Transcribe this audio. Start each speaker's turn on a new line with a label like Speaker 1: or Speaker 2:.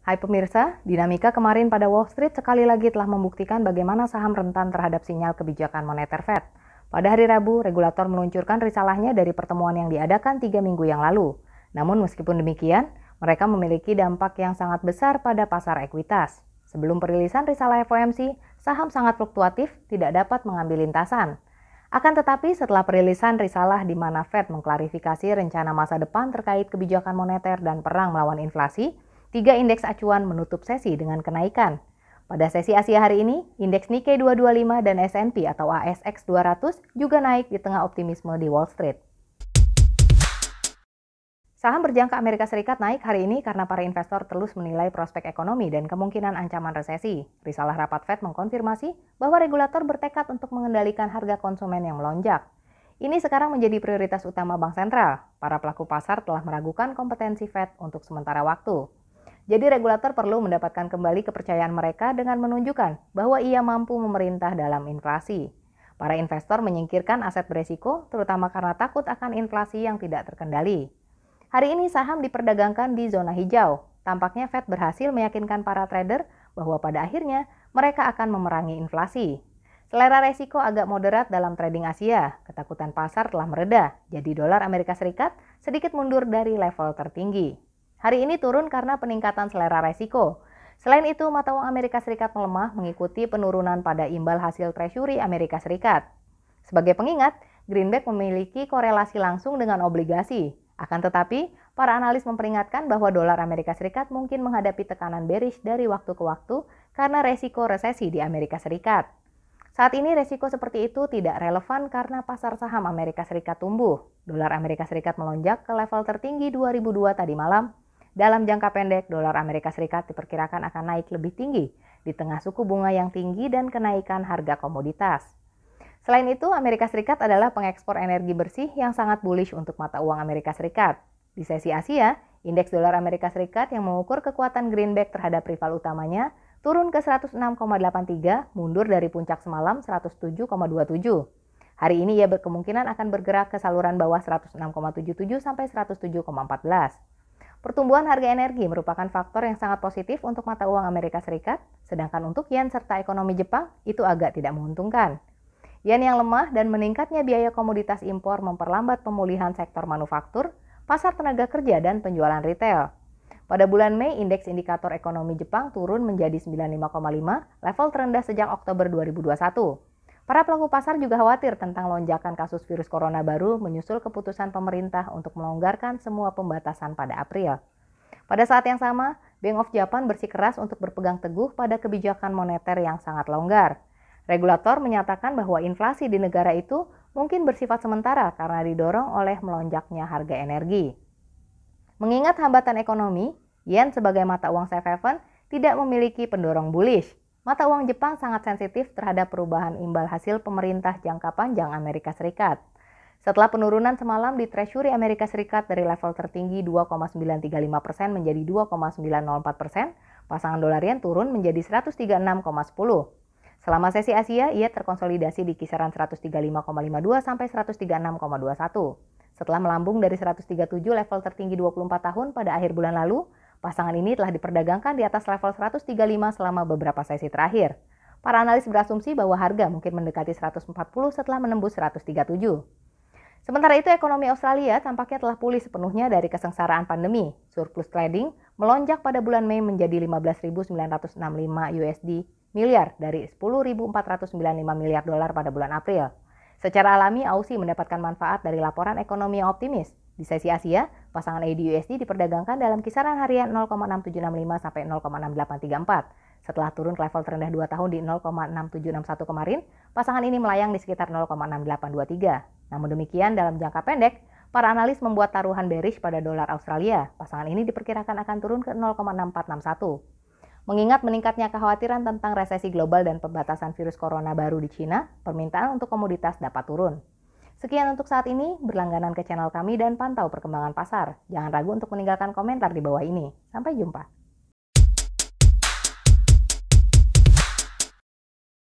Speaker 1: Hai pemirsa, dinamika kemarin pada Wall Street sekali lagi telah membuktikan bagaimana saham rentan terhadap sinyal kebijakan moneter Fed. Pada hari Rabu, regulator meluncurkan risalahnya dari pertemuan yang diadakan 3 minggu yang lalu. Namun meskipun demikian, mereka memiliki dampak yang sangat besar pada pasar ekuitas. Sebelum perilisan risalah FOMC, saham sangat fluktuatif, tidak dapat mengambil lintasan. Akan tetapi setelah perilisan risalah di mana Fed mengklarifikasi rencana masa depan terkait kebijakan moneter dan perang melawan inflasi, 3 indeks acuan menutup sesi dengan kenaikan. Pada sesi Asia hari ini, indeks Nikkei 225 dan S&P atau ASX 200 juga naik di tengah optimisme di Wall Street. Saham berjangka Amerika Serikat naik hari ini karena para investor terus menilai prospek ekonomi dan kemungkinan ancaman resesi. Risalah rapat Fed mengkonfirmasi bahwa regulator bertekad untuk mengendalikan harga konsumen yang melonjak. Ini sekarang menjadi prioritas utama Bank Sentral. Para pelaku pasar telah meragukan kompetensi Fed untuk sementara waktu. Jadi regulator perlu mendapatkan kembali kepercayaan mereka dengan menunjukkan bahwa ia mampu memerintah dalam inflasi. Para investor menyingkirkan aset beresiko, terutama karena takut akan inflasi yang tidak terkendali. Hari ini saham diperdagangkan di zona hijau. Tampaknya Fed berhasil meyakinkan para trader bahwa pada akhirnya mereka akan memerangi inflasi. Selera resiko agak moderat dalam trading Asia. Ketakutan pasar telah mereda, jadi dolar Amerika Serikat sedikit mundur dari level tertinggi. Hari ini turun karena peningkatan selera resiko. Selain itu, mata uang Amerika Serikat melemah mengikuti penurunan pada imbal hasil Treasury Amerika Serikat. Sebagai pengingat, greenback memiliki korelasi langsung dengan obligasi. Akan tetapi, para analis memperingatkan bahwa dolar Amerika Serikat mungkin menghadapi tekanan bearish dari waktu ke waktu karena resiko resesi di Amerika Serikat. Saat ini resiko seperti itu tidak relevan karena pasar saham Amerika Serikat tumbuh. Dolar Amerika Serikat melonjak ke level tertinggi 2002 tadi malam. Dalam jangka pendek, dolar Amerika Serikat diperkirakan akan naik lebih tinggi di tengah suku bunga yang tinggi dan kenaikan harga komoditas. Selain itu, Amerika Serikat adalah pengekspor energi bersih yang sangat bullish untuk mata uang Amerika Serikat. Di sesi Asia, indeks dolar Amerika Serikat yang mengukur kekuatan greenback terhadap rival utamanya turun ke 106,83, mundur dari puncak semalam 107,27. Hari ini ia berkemungkinan akan bergerak ke saluran bawah 106,77 sampai 107,14. Pertumbuhan harga energi merupakan faktor yang sangat positif untuk mata uang Amerika Serikat, sedangkan untuk yen serta ekonomi Jepang itu agak tidak menguntungkan. Yen yang lemah dan meningkatnya biaya komoditas impor memperlambat pemulihan sektor manufaktur, pasar tenaga kerja, dan penjualan retail. Pada bulan Mei, indeks indikator ekonomi Jepang turun menjadi 95,5, level terendah sejak Oktober 2021. Para pelaku pasar juga khawatir tentang lonjakan kasus virus corona baru menyusul keputusan pemerintah untuk melonggarkan semua pembatasan pada April. Pada saat yang sama, Bank of Japan bersikeras untuk berpegang teguh pada kebijakan moneter yang sangat longgar. Regulator menyatakan bahwa inflasi di negara itu mungkin bersifat sementara karena didorong oleh melonjaknya harga energi. Mengingat hambatan ekonomi, yen sebagai mata uang safe haven tidak memiliki pendorong bullish. Mata uang Jepang sangat sensitif terhadap perubahan imbal hasil pemerintah jangka panjang Amerika Serikat. Setelah penurunan semalam di Treasury Amerika Serikat dari level tertinggi 2,935% menjadi 2,904%, pasangan dolar yen turun menjadi 136,10. Selama sesi Asia, ia terkonsolidasi di kisaran 135,52 sampai 136,21. Setelah melambung dari 137 level tertinggi 24 tahun pada akhir bulan lalu, pasangan ini telah diperdagangkan di atas level 135 selama beberapa sesi terakhir. Para analis berasumsi bahwa harga mungkin mendekati 140 setelah menembus 137. Sementara itu, ekonomi Australia tampaknya telah pulih sepenuhnya dari kesengsaraan pandemi. Surplus trading melonjak pada bulan Mei menjadi 15.965 USD miliar dari 10.495 miliar dolar pada bulan April. Secara alami, Aussie mendapatkan manfaat dari laporan ekonomi yang optimis. Di sesi Asia, pasangan AUD-USD diperdagangkan dalam kisaran harian 0,6765 sampai 0,6834. Setelah turun ke level terendah 2 tahun di 0,6761 kemarin, pasangan ini melayang di sekitar 0,6823. Namun demikian, dalam jangka pendek, para analis membuat taruhan bearish pada dolar Australia. Pasangan ini diperkirakan akan turun ke 0,6461. Mengingat meningkatnya kekhawatiran tentang resesi global dan pembatasan virus corona baru di China, permintaan untuk komoditas dapat turun. Sekian untuk saat ini, berlangganan ke channel kami dan pantau perkembangan pasar. Jangan ragu untuk meninggalkan komentar di bawah ini. Sampai jumpa.